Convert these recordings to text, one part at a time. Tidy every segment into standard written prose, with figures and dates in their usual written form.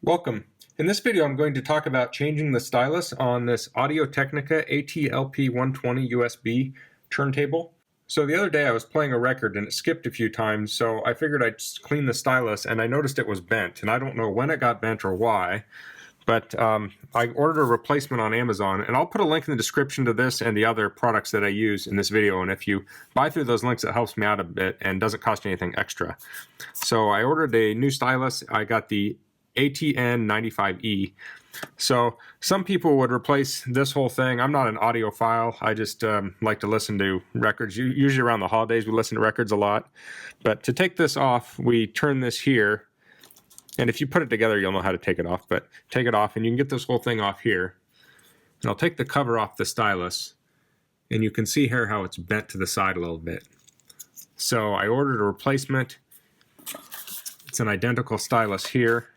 Welcome. In this video I'm going to talk about changing the stylus on this Audio-Technica AT-LP120 USB turntable. So the other day I was playing a record and it skipped a few times, so I figured I'd just clean the stylus, and I noticed it was bent, and I don't know when it got bent or why, but I ordered a replacement on Amazon, and I'll put a link in the description to this and the other products that I use in this video, and if you buy through those links it helps me out a bit and doesn't cost you anything extra. So I ordered a new stylus. I got the ATN95E. So some people would replace this whole thing. I'm not an audiophile. I just like to listen to records. Usually around the holidays we listen to records a lot. But to take this off, we turn this here. And if you put it together, you'll know how to take it off. But take it off and you can get this whole thing off here. And I'll take the cover off the stylus. And you can see here how it's bent to the side a little bit. So I ordered a replacement. It's an identical stylus here.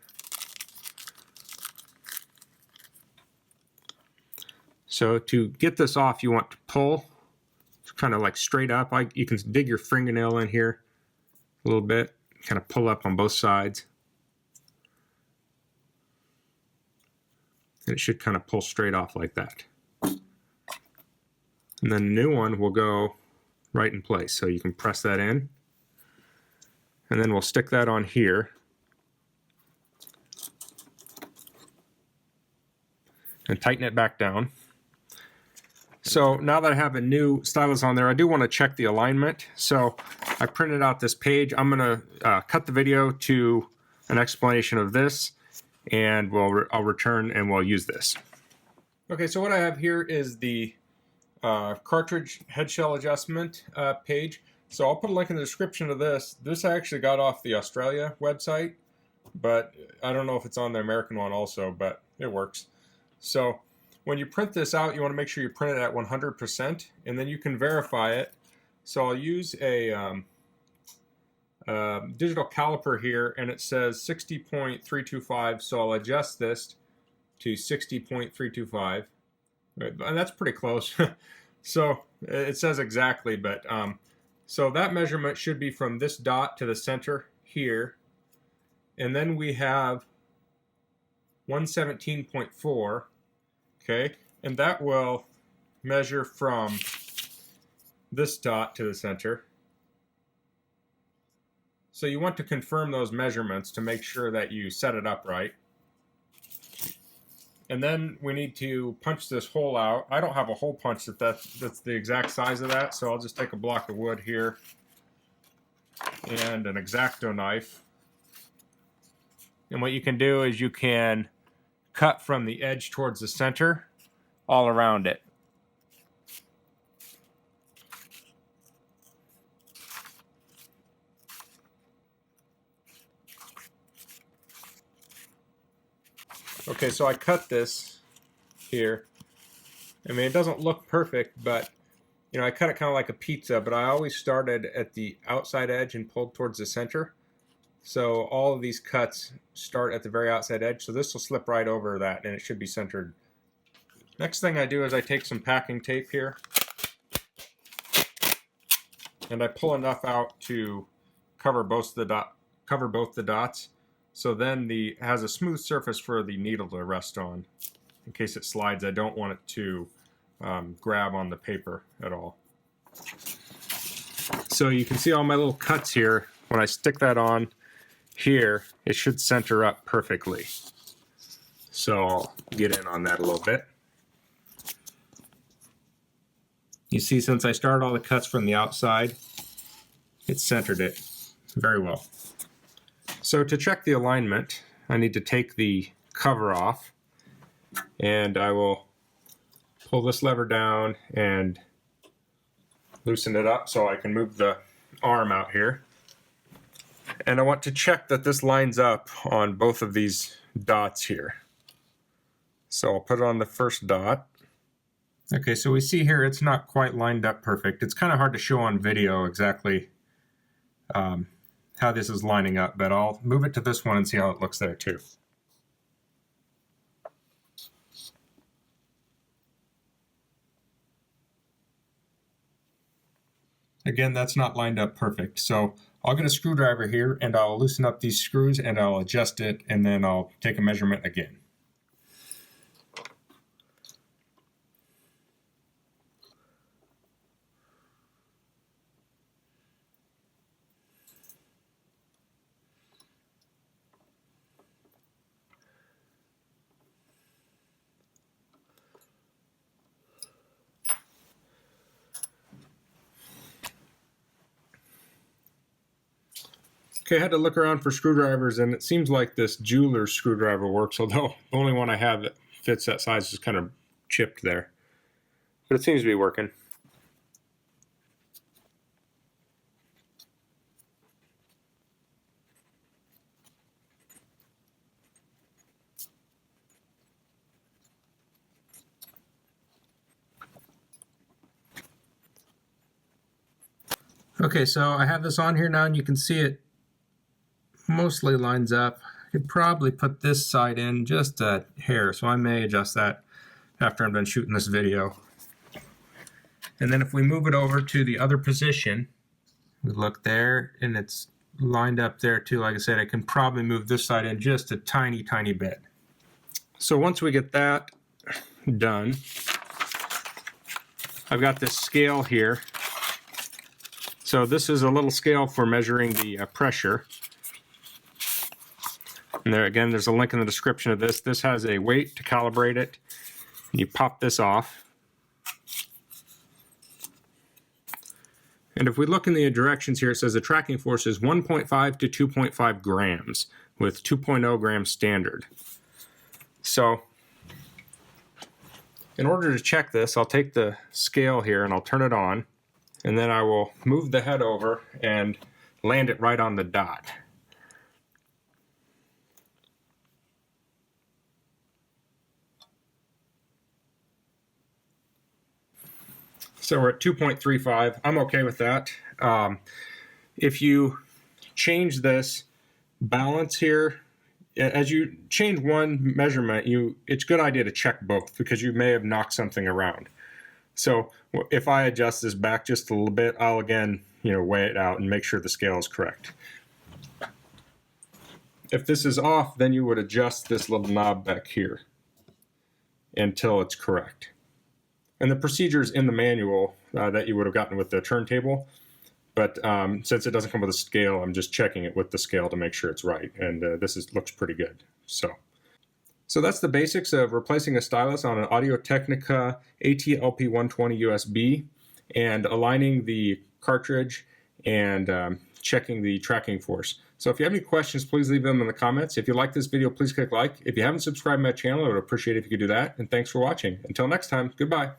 So to get this off, you want to pull kind of like straight up. You can dig your fingernail in here a little bit, kind of pull up on both sides. And it should kind of pull straight off like that. And then the new one will go right in place. So you can press that in. And then we'll stick that on here. And tighten it back down. So now that I have a new stylus on there, I do want to check the alignment. So I printed out this page. I'm going to cut the video to an explanation of this, and I'll return and we'll use this. Okay, so what I have here is the cartridge head shell adjustment page. So I'll put a link in the description of this. This I actually got off the Australia website, but I don't know if it's on the American one also, but it works. So when you print this out, you want to make sure you print it at 100%, and then you can verify it. So I'll use a digital caliper here, and it says 60.325, so I'll adjust this to 60.325, and that's pretty close. So it says exactly, but so that measurement should be from this dot to the center here, and then we have 117.4. Okay, and that will measure from this dot to the center. So you want to confirm those measurements to make sure that you set it up right. And then we need to punch this hole out. I don't have a hole punch that's the exact size of that, so I'll just take a block of wood here and an X-Acto knife. And what you can do is you can cut from the edge towards the center all around it. Okay, so I cut this here. I mean, it doesn't look perfect, but you know, I cut it kind of like a pizza, but I always started at the outside edge and pulled towards the center. So all of these cuts start at the very outside edge, so this will slip right over that and it should be centered. Next thing I do is I take some packing tape here and I pull enough out to cover both the dots, so then it has a smooth surface for the needle to rest on. In case it slides, I don't want it to grab on the paper at all. So you can see all my little cuts here. When I stick that on here, it should center up perfectly. So I'll get in on that a little bit. You see, since I started all the cuts from the outside, it centered it very well. So to check the alignment, I need to take the cover off, and I will pull this lever down and loosen it up so I can move the arm out here. And I want to check that this lines up on both of these dots here. So I'll put it on the first dot. Okay, so we see here it's not quite lined up perfect. It's kind of hard to show on video exactly how this is lining up, but I'll move it to this one and see how it looks there too. Again, that's not lined up perfect, so I'll get a screwdriver here and I'll loosen up these screws and I'll adjust it, and then I'll take a measurement again. Okay, I had to look around for screwdrivers, and it seems like this jeweler's screwdriver works, although the only one I have that fits that size is kind of chipped there. But it seems to be working. Okay, so I have this on here now, and you can see it mostly lines up. I could probably put this side in just a hair, so I may adjust that after I'm done shooting this video. And then if we move it over to the other position, we look there, and it's lined up there too. Like I said, I can probably move this side in just a tiny, tiny bit. So once we get that done, I've got this scale here. So this is a little scale for measuring the pressure. And there again, there's a link in the description of this. This has a weight to calibrate it. You pop this off. And if we look in the directions here, it says the tracking force is 1.5 to 2.5 grams with 2.0 grams standard. So in order to check this, I'll take the scale here and I'll turn it on, and then I will move the head over and land it right on the dot. So we're at 2.35. I'm okay with that. If you change this balance here, as you change one measurement, it's a good idea to check both, because you may have knocked something around. So if I adjust this back just a little bit, I'll again, weigh it out and make sure the scale is correct. If this is off, then you would adjust this little knob back here until it's correct. And the procedure's in the manual that you would have gotten with the turntable, but since it doesn't come with a scale, I'm just checking it with the scale to make sure it's right, and looks pretty good. So that's the basics of replacing a stylus on an Audio-Technica AT-LP120-USB and aligning the cartridge and checking the tracking force. So if you have any questions, please leave them in the comments. If you like this video, please click like. If you haven't subscribed to my channel, I would appreciate it if you could do that. And thanks for watching. Until next time, goodbye.